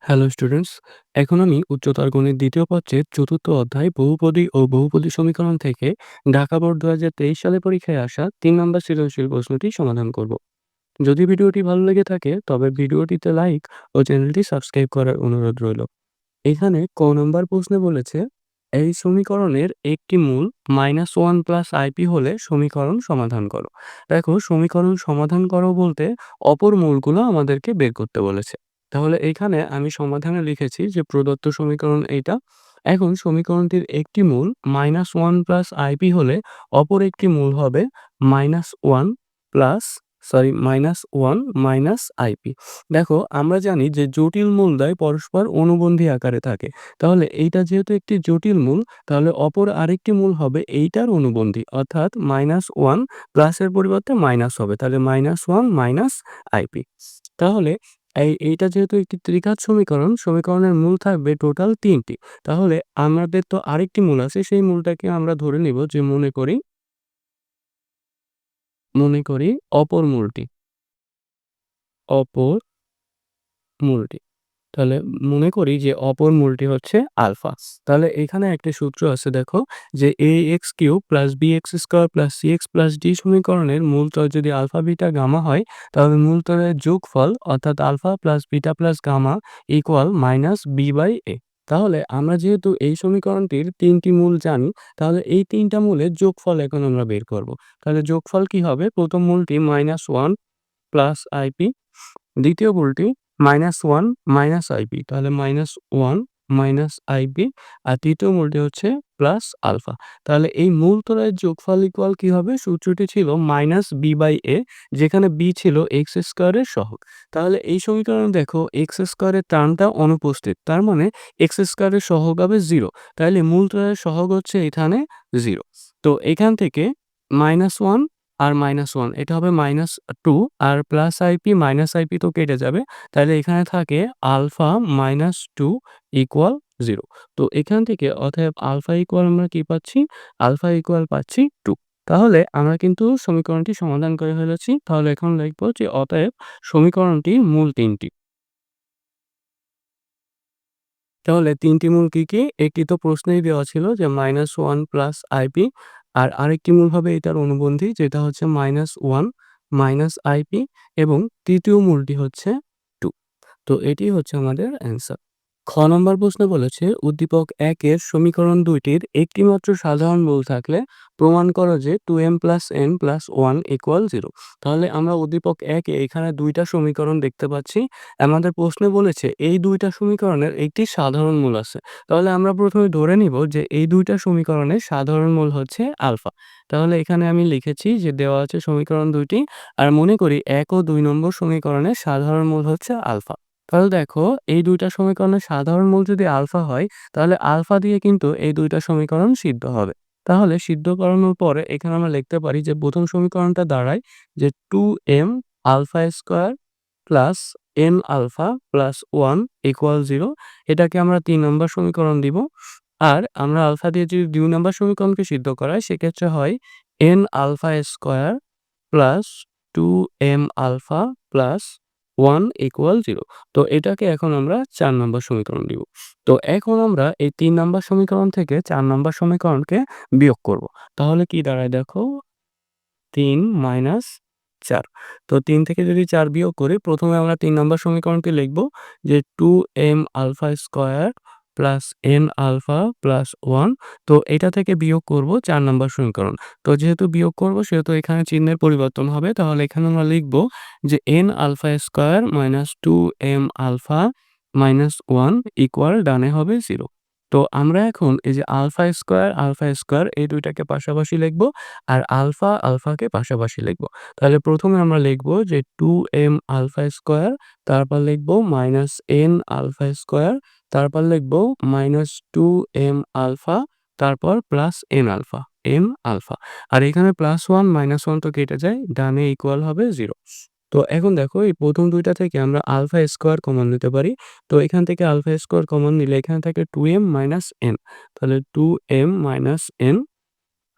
Hello students, এখন আমি উচ্চতর গণিত দ্বিতীয় পত্রের চতুর্থ অধ্যায় বহুপদী ও বহুপদী সমীকরণ থেকে ঢাকা বোর্ড ২০২৩ সালে পরীক্ষায় আসা ৩ নম্বর সৃজনশীল প্রশ্নটি সমাধান করব। যদি ভিডিওটি ভালো লেগে থাকে তবে ভিডিওটিতে লাইক ও চ্যানেলটি সাবস্ক্রাইব করার অনুরোধ রইল। এখানে ক নম্বর প্রশ্নে বলেছে, এই সমীকরণের একটি মূল -1 প্লাস আইপি হলে সমীকরণ সমাধান করো। দেখো, সমীকরণ সমাধান করো বলতে অপর মূলগুলো আমাদেরকে বের করতে বলেছে। তাহলে এখানে আমি সমাধানে লিখেছি যে প্রদত্ত সমীকরণ এইটা। এখন সমীকরণটির একটি মূল -1 প্লাস আইপি হলে অপর একটি মূল হবে -1 প্লাস -1 মাইনাস আইপি। দেখো, আমরা জানি যে জটিল মূলদ্বয় পরস্পর অনুবন্ধী আকারে থাকে। তাহলে এইটা যেহেতু একটি জটিল মূল, তাহলে অপর আরেকটি মূল হবে এইটার অনুবন্ধী, অর্থাৎ -1 প্লাসের পরিবর্তে মাইনাস হবে। তাহলে -1 মাইনাস আইপি। তাহলে এইটা যেহেতু একটি ত্রিঘাত সমীকরণ, সমীকরণের মূল থাকবে টোটাল ৩ টি। তাহলে আমাদের তো আরেকটি মূল আছে, সেই মূলটাকে আমরা ধরে নিব যে মনে করি অপর মূলটি। তাহলে মনে করি যে অপর মূলটি হচ্ছে আলফা। তাহলে এখানে একটা সূত্র আছে, দেখো, যে ax³ + bx² + cx+d সমীকরণের মূলতয় যদি আলফা, বিটা, গামা হয়, তাহলে মূলতয়ের যোগফল অর্থাৎ alpha plus beta plus gamma equal -b/a। তাহলে আমরা যেহেতু এই সমীকরণটির ৩টি মূল জানি, তাহলে এই ৩টা মূলের যোগফল এখন আমরা বের করব। তাহলে যোগফল কি হবে? প্রথম মূলটি -1 প্লাস আইপি, দ্বিতীয় মূলটি -1 মাইনাস আইপি, তাহলে -1 মাইনাস আইপি, আর তৃতীয় মূলটি হচ্ছে প্লাস আলফা। তাহলে এই মূল ত্রয়ের যোগফল ইকুয়াল কি হবে? সূত্রটি ছিল -b/a, যেখানে b ছিল x² এর সহগ। তাহলে এই সমীকরণে দেখো, x² এর টার্মটা অনুপস্থিত, তার মানে x² এর সহগ হবে 0। তাহলে মূল ত্রয়ের সহগ হচ্ছে এখানে 0। তো এখান থেকে -1 আর -1 এটা হবে -2, আর প্লাস আইপি মাইনাস আইপি তো কেটে যাবে। তাহলে এখানে থাকে আলফা -2 ইকুয়াল 0। তো এখান থেকে অতএব আলফা ইকুয়াল আমরা কি পাচ্ছি? আলফা ইকুয়াল পাচ্ছি 2। তাহলে আমরা কিন্তু সমীকরণটি সমাধান করে ফেলেছি। তাহলে এখন লিখব যে অতএব সমীকরণটির মূল ৩টি। তাহলে ৩টি মূল কি, কি? একটি তো প্রশ্নেই দেওয়া ছিল যে -1 প্লাস আইপি, আর আরেকটি মূল হবে এটার অনুবন্ধী, যেটা হচ্ছে -1 মাইনাস আইপি, এবং তৃতীয় মূলটি হচ্ছে 2। তো এটি হচ্ছে আমাদের অ্যান্সার। খ নম্বর প্রশ্নে বলেছে, উদ্দীপক ১ এর সমীকরণ ২ টির একটিমাত্র সাধারণ মূল থাকলে প্রমাণ করো যে 2m + n + 1 = 0। তাহলে আমরা উদ্দীপক ১ এ এখানে ২টা সমীকরণ দেখতে পাচ্ছি। আমাদের প্রশ্নে বলেছে এই ২টা সমীকরণের একটি সাধারণ মূল আছে। তাহলে আমরা প্রথমে ধরে নিব যে এই ২টা সমীকরণের সাধারণ মূল হচ্ছে আলফা। তাহলে এখানে আমি লিখেছি যে দেওয়া আছে সমীকরণ ২টি, আর মনে করি ১ ও ২ নম্বর সমীকরণের সাধারণ মূল হচ্ছে আলফা। তাহলে দেখো, এই ২টা সমীকরণের সাধারণ মূল যদি আলফা হয়, তাহলে আলফা দিয়ে কিন্তু এই 2টা সমীকরণ সিদ্ধ হবে। তাহলে সিদ্ধ করানোর পরে এখানে আমরা লিখতে পারি যে প্রথম সমীকরণটা দাঁড়ায় যে 2m alpha square plus n alpha plus 1 = 0। এটাকে আমরা ৩ নম্বর সমীকরণ দিব। আর আমরা আলফা দিয়ে যদি ২ নম্বর সমীকরণকে সিদ্ধ করাই, সেক্ষেত্রে হয় n alpha square plus 2m alpha plus 1 = 0। তো এটাকে এখন আমরা ৪ নম্বর সমীকরণ দিব। তো এখন আমরা এই ৩ নম্বর সমীকরণ থেকে ৪ নম্বর সমীকরণকে বিয়োগ করব। তাহলে কি দাঁড়ায় দেখো, ৩ মাইনাস ৪। তো ৩ থেকে যদি ৪ বিয়োগ করি, প্রথমে আমরা ৩ নম্বর সমীকরণটি লিখব যে 2m alpha square plus n alpha plus 1। তো এটা থেকে বিয়োগ করব ৪ নম্বর সমীকরণ। তো যেহেতু বিয়োগ করব, সেহেতু এখানে চিহ্নের পরিবর্তন হবে। তাহলে এখানে আমরা লিখব যে n alpha square minus 2m alpha minus 1 equal ডানে হবে 0। তো আমরা এখন এই যে আলফা স্কয়ার এই দুইটাকে পাশাপাশি লিখব, আর আলফাকে পাশাপাশি লিখব। তাহলে প্রথমে আমরা লিখব যে 2m আলফা স্কয়ার, তারপর লিখব -n আলফা স্কয়ার, তারপর লিখব -2m আলফা, তারপর প্লাস n আলফা। আর এখানে +1 -1 তো কেটে যায়, ডানে ইকুয়াল হবে 0। তো এখন দেখো, এই প্রথম দুইটা থেকে আমরা আলফা স্কয়ার কমন নিতে পারি। তো এখান থেকে আলফা স্কয়ার কমন নিলে এখানে থাকে 2m n। তাহলে 2m n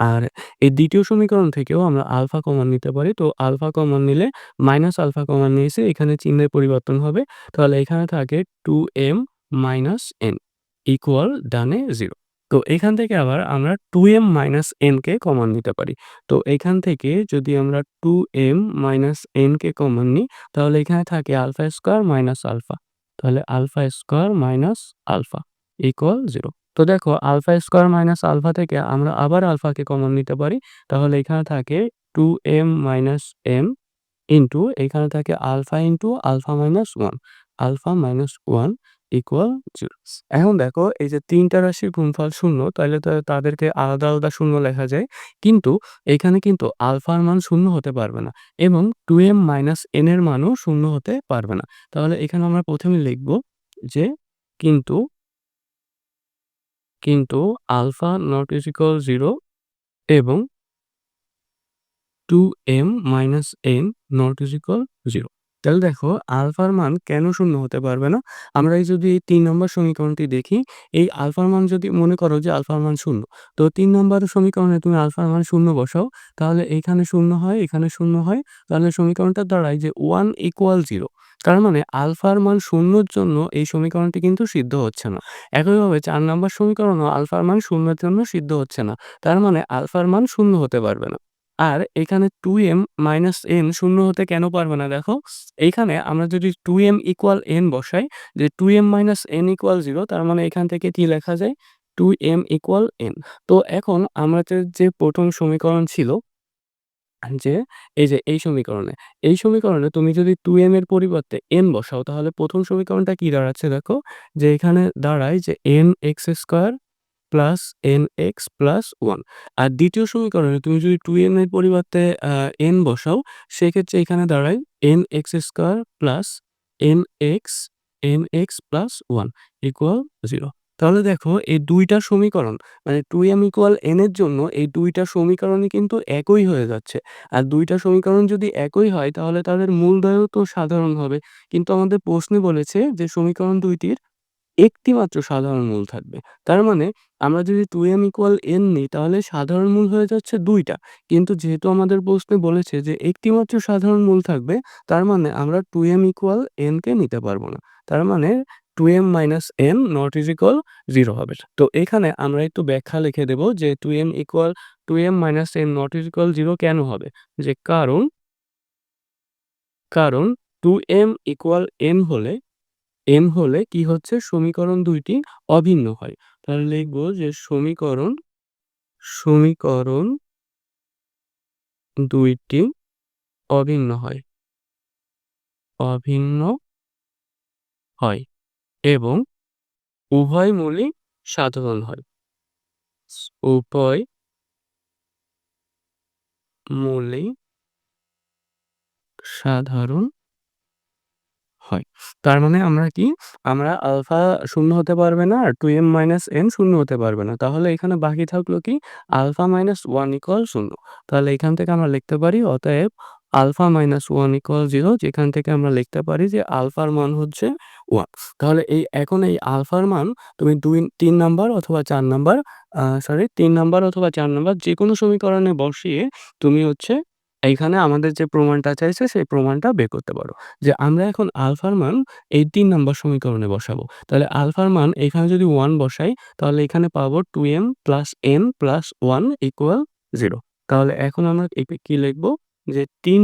আর এই দ্বিতীয় সমীকরণ থেকেও আমরা আলফা কমন নিতে পারি। তো আলফা কমন নিলে মাইনাস আলফা কমন নিয়েছি, এখানে চিহ্নের পরিবর্তন হবে। তাহলে এখানে থাকে 2m - n ইকুয়াল ডানে 0। তো এখান থেকে আবার আমরা 2m - n কে কমন নিতে পারি। তো এখান থেকে যদি আমরা 2m - n কে কমন নিই, তাহলে এখানে থাকে আলফা স্কয়ার মাইনাস আলফা। তাহলে alpha square minus alpha equal 0। তো দেখো আলফা স্কয়ার মাইনাস আলফা থেকে আমরা আবার আলফাকে কমন নিতে পারি। তাহলে এখানে থাকে 2m - n ইনটু এখানে থাকে alpha into alpha minus 1, alpha minus 1 equal 0। এখন দেখো এই যে ৩ টা রাশির গুণফল ০, তাইলে তো তাদেরকে আলাদা, আলাদা শূন্য লেখা যায়। কিন্তু এখানে কিন্তু আলফার মান ০ হতে পারবে না এবং 2m - n এর মানও ০ হতে পারবে না। তাহলে এখানে আমরা ১ম এ লিখব যে কিন্তু আলফা নট ইজ ইকুয়াল 0 এবং 2m - n not is equal 0। তাহলে দেখো আলফার মান কেন 0 হতে পারবে না? আমরা এই যদি এই ৩ নম্বর সমীকরণটি দেখি, এই আলফার মান যদি মনে করো যে আলফার মান 0, তো ৩ নম্বর সমীকরণে তুমি আলফার মান 0 বসাও, তাহলে এইখানে 0 হয়, এখানে 0 হয়। তাহলে সমীকরণটা দাঁড়ায় যে 1 ইকুয়াল 0। তার মানে আলফার মান 0 র জন্য এই সমীকরণটি কিন্তু সিদ্ধ হচ্ছে না। একইভাবে ৪ নম্বর সমীকরণও আলফার মান 0 এর জন্য সিদ্ধ হচ্ছে না। তার মানে আলফার মান 0 হতে পারবে না। আর এখানে 2m - n 0 হতে কেন পারবে না দেখো? এইখানে আমরা যদি 2m = n বসাই, যে 2m - n = 0, তার মানে এখান থেকে কি লেখা যায়? 2m = n। তো এখন আমাদের যে ১ম সমীকরণ ছিল যে এই যে এই সমীকরণে তুমি যদি 2m এর পরিবর্তে n বসাও, তাহলে ১ম সমীকরণটা কি দাঁড়াচ্ছে দেখো? যে এখানে দাঁড়ায় যে nx² প্লাস nx প্লাস 1। আর দ্বিতীয় সমীকরণে তুমি যদি 2m এর পরিবর্তে n বসাও, সেক্ষেত্রে এখানে দাঁড়ায় nx² plus nx plus 1 equal 0। তাহলে দেখো এই ২ টা সমীকরণ, মানে 2m = n এর জন্য এই ২ টা সমীকরণই কিন্তু একই হয়ে যাচ্ছে। আর ২ টা সমীকরণ যদি একই হয়, তাহলে তাদের মূলদ্বয়ও তো সাধারণ হবে। কিন্তু আমাদের প্রশ্নে বলেছে যে সমীকরণ ২ টির একটি মাত্র সাধারণ মূল থাকবে। তার মানে আমরা যদি 2m = n নিই, তাহলে সাধারণ মূল হয়ে যাচ্ছে ২ টা। কিন্তু যেহেতু আমাদের প্রশ্নে বলেছে যে একটি মাত্র সাধারণ মূল থাকবে, তার মানে আমরা 2m = n কে নিতে পারব না। তার মানে 2m - n not is equal 0 হবে। তো এখানে আমরা একটু ব্যাখ্যা লিখে দেব যে 2m - n not is equal 0 কেন হবে? যে কারণ 2m = n হলে কি হচ্ছে, সমীকরণ ২ টি অভিন্ন হয়। তাহলে লিখব যে সমীকরণ ২ টি অভিন্ন হয় অভিন্ন হয় এবং উভয় মূলই সাধারণ হয়। উভয় মূলই সাধারণ হয়। তার মানে আমরা আলফা ০ হতে পারবে না, আর 2m - n ০ হতে পারবে না। তাহলে এখানে বাকি থাকলো কি? Alpha minus 1 = 0। তাহলে এখান থেকে আমরা লিখতে পারি অতএব আলফা মাইনাস 1 = 0, যেখান থেকে আমরা লিখতে পারি যে আলফার মান হচ্ছে 1। তাহলে এখন এই আলফার মান তুমি ৩ নাম্বার অথবা ৪ নাম্বার, ৩ নাম্বার অথবা ৪ নাম্বার যেকোনো সমীকরণে বসিয়ে তুমি হচ্ছে এইখানে আমাদের যে প্রমাণটা চাইছে সেই প্রমাণটা বের করতে পারো। যে আমরা এখন আলফার মান এই ৩ নাম্বার সমীকরণে বসাবো। তাহলে আলফার মান এখানে যদি 1 বসাই, তাহলে এখানে পাবো 2m + n + 1 = 0। তাহলে এখন আমরা কি লিখব? যে ৩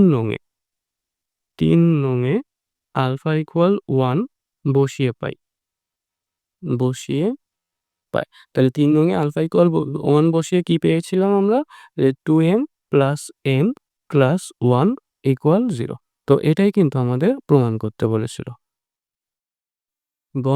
নং এ আলফা = 1 বসিয়ে পাই। বসিয়ে পাই। তাহলে ৩ নং এ আলফা = 1 বসিয়ে কি পেয়েছিলাম আমরা? যে 2m + n + 1 = 0। তো এটাই কিন্তু আমাদের প্রমাণ করতে বলেছিল।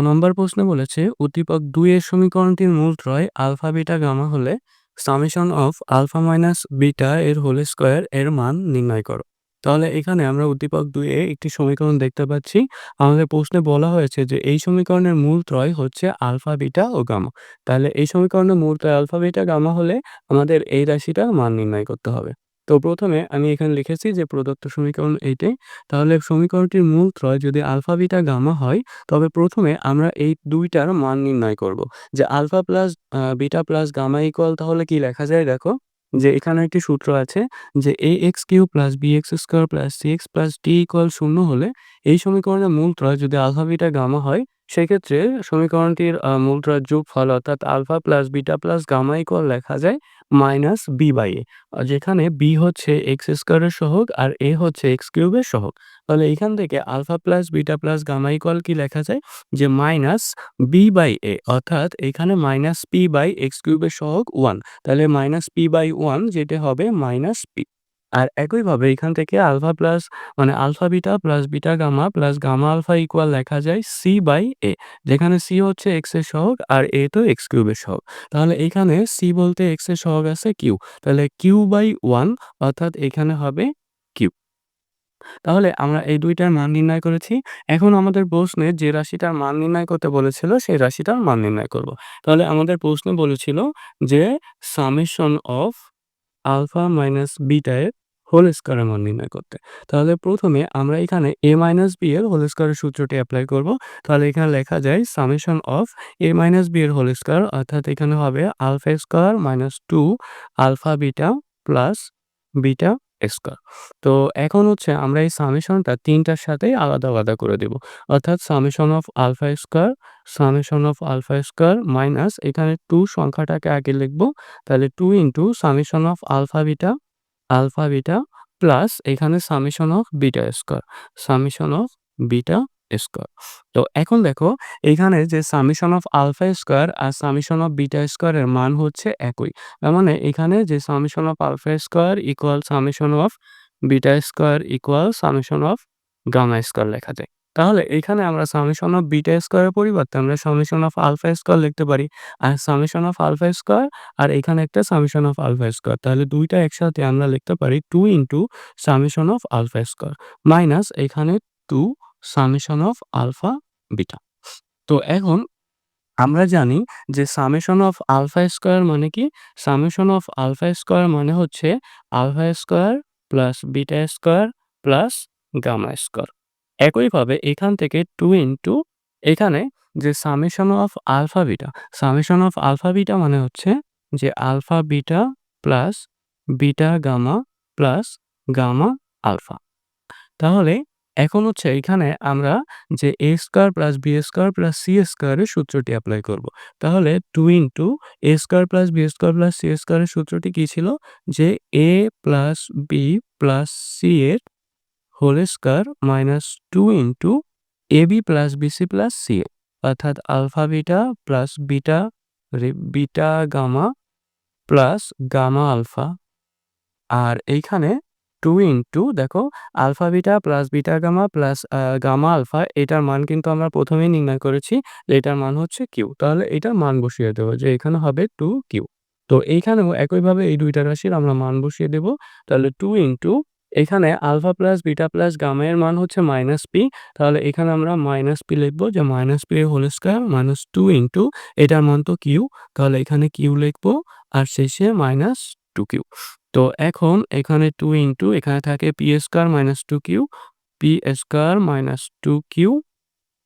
নম্বর প্রশ্নে বলেছে উদ্দীপক ২ এর সমীকরণটির মূলত্রয় আলফা, বিটা, গামা হলে summation of alpha minus beta এর হোল স্কয়ার এর মান নির্ণয় করো। তাহলে এখানে আমরা উদ্দীপক ২ এ একটি সমীকরণ দেখতে পাচ্ছি। আমাদের প্রশ্নে বলা হয়েছে যে এই সমীকরণের মূলত্রয় হচ্ছে আলফা, বিটা ও গামা। তাহলে এই সমীকরণের মূলত্রয় আলফা, বিটা, গামা হলে আমাদের এই রাশিটার মান নির্ণয় করতে হবে। তো প্রথমে আমি এখানে লিখেছি যে প্রদত্ত সমীকরণ এইটাই। তাহলে সমীকরণটির মূলত্রয় যদি আলফা, বিটা, গামা হয়, তবে প্রথমে আমরা এই ২ টার মান নির্ণয় করব। যে alpha plus beta plus gamma equal তাহলে কি লেখা যায় দেখো? যে এখানে একটি সূত্র আছে যে ax³ + bx² + cx + d = 0 হলে এই সমীকরণের মূলত্রয় যদি আলফা, বিটা, গামা হয় সেক্ষেত্রে সমীকরণটির মূলত্রয়ের যোগফল অর্থাৎ alpha plus beta plus gamma equal লেখা যায় -b/a যেখানে b হচ্ছে x² এর সহগ আর a হচ্ছে x³ এর সহগ। তাহলে এখান থেকে alpha plus beta plus gamma equal কি লেখা যায় যে -b/a অর্থাৎ এখানে -p/x³ এর সহগ 1 তাহলে -p/1 যেটা হবে -p। আর একইভাবে এখান থেকে আলফা প্লাস মানে alpha beta plus beta gamma plus gamma alpha equal লেখা যায় c/a যেখানে c হচ্ছে x এর সহগ আর a তো x³ এর সহগ। তাহলে এখানে c বলতে x এর সহগ আছে q তাহলে q/1 অর্থাৎ এখানে হবে q। তাহলে আমরা এই ২ টার মান নির্ণয় করেছি। এখন আমাদের প্রশ্নে যে রাশিটার মান নির্ণয় করতে বলেছিল সেই রাশিটার মান নির্ণয় করব। তাহলে আমাদের প্রশ্নে বলেছিল যে summation of alpha minus beta এর হোল স্কয়ারের মান নির্ণয় করতে। তাহলে প্রথমে আমরা এখানে a মাইনাস b এর হোল স্কয়ারের সূত্রটি এপ্লাই করব। তাহলে এখানে লেখা যায় summation of a minus b এর হোল স্কয়ার অর্থাৎ এখানে হবে alpha square minus 2 alpha beta plus beta square. তো এখন হচ্ছে আমরা এই সামেশনটা ৩ টার সাথেই আলাদা, আলাদা করে দেব। অর্থাৎ summation of alpha square, summation of alpha square minus এখানে 2 সংখ্যাটাকে আগে লিখব। তাহলে 2 into summation of alpha beta plus এখানে summation of beta square, summation of beta square. তো এখন দেখো এখানে যে সামেশন অফ আলফা স্কয়ার আর সামেশন অফ বিটা স্কয়ার এর মান হচ্ছে একই। তার মানে এখানে যে summation of alpha square equal summation of beta square equal summation of gamma square লেখা যায়। তাহলে এখানে আমরা সামেশন অফ বিটা স্কয়ারের পরিবর্তে আমরা সামেশন অফ আলফা স্কয়ার লিখতে পারি। আর সামেশন অফ আলফা স্কয়ার আর এখানে একটা সামেশন অফ আলফা স্কয়ার। তাহলে ২ টা একসাথে আমরা লিখতে পারি 2 into summation of alpha square minus এখানে 2 সামেশন অফ আলফা বিটা। তো এখন আমরা জানি যে সামেশন অফ আলফা স্কয়ার মানে কি? সামেশন অফ আলফা স্কয়ার মানে হচ্ছে alpha square plus beta square plus gamma square. একইভাবে এখান থেকে 2 ইনটু এখানে যে সামেশন অফ আলফা বিটা মানে হচ্ছে যে alpha beta plus beta gamma plus gamma alpha. তাহলে এখন হচ্ছে এখানে আমরা যে a square plus b square plus c স্কয়ারের সূত্রটি এপ্লাই করব। তাহলে 2 into a square plus b square plus c স্কয়ারের সূত্রটি কি ছিল? যে a plus b plus c এর whole square minus 2 into ab plus bc plus ca অর্থাৎ alpha beta plus beta gamma plus gamma alpha. আর এইখানে 2 ইনটু দেখো alpha beta plus beta gamma plus gamma alpha এটার মান কিন্তু আমরা প্রথমেই নির্ণয় করেছি। এটার মান হচ্ছে কিউ। তাহলে এটার মান বসিয়ে দেব যে এখানে হবে 2q। তো এইখানেও একইভাবে এই ২ টা রাশির আমরা মান বসিয়ে দেব। তাহলে 2 ইনটু এখানে alpha plus beta plus gamma এর মান হচ্ছে -p। তাহলে এখানে আমরা -p লিখব যে -p এর হোল স্কয়ার মাইনাস 2 ইনটু এটার মান তো কিউ। তাহলে এখানে কিউ লিখব আর শেষে -2q। তো এখন এখানে 2 ইনটু এখানে থাকে p square minus 2q, p square minus 2q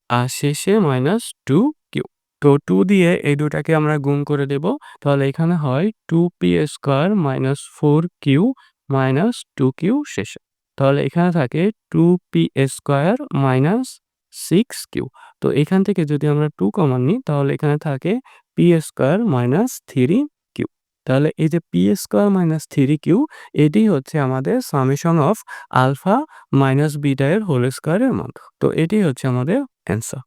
আর শেষে -2q। তো 2 দিয়ে এই দুটাকে আমরা গুণ করে দেব। তাহলে এখানে হয় 2p square minus 4q minus 2q শেষে। তাহলে এখানে থাকে 2p স্কয়ার মাইনাস 6q। তো এখান থেকে যদি আমরা 2 কমন নিই তাহলে এখানে থাকে p স্কয়ার মাইনাস 3q। তাহলে এই যে p স্কয়ার মাইনাস 3q এটি হচ্ছে আমাদের summation of alpha minus beta এর হোল স্কয়ারের মান। তো এটি হচ্ছে আমাদের অ্যান্সার।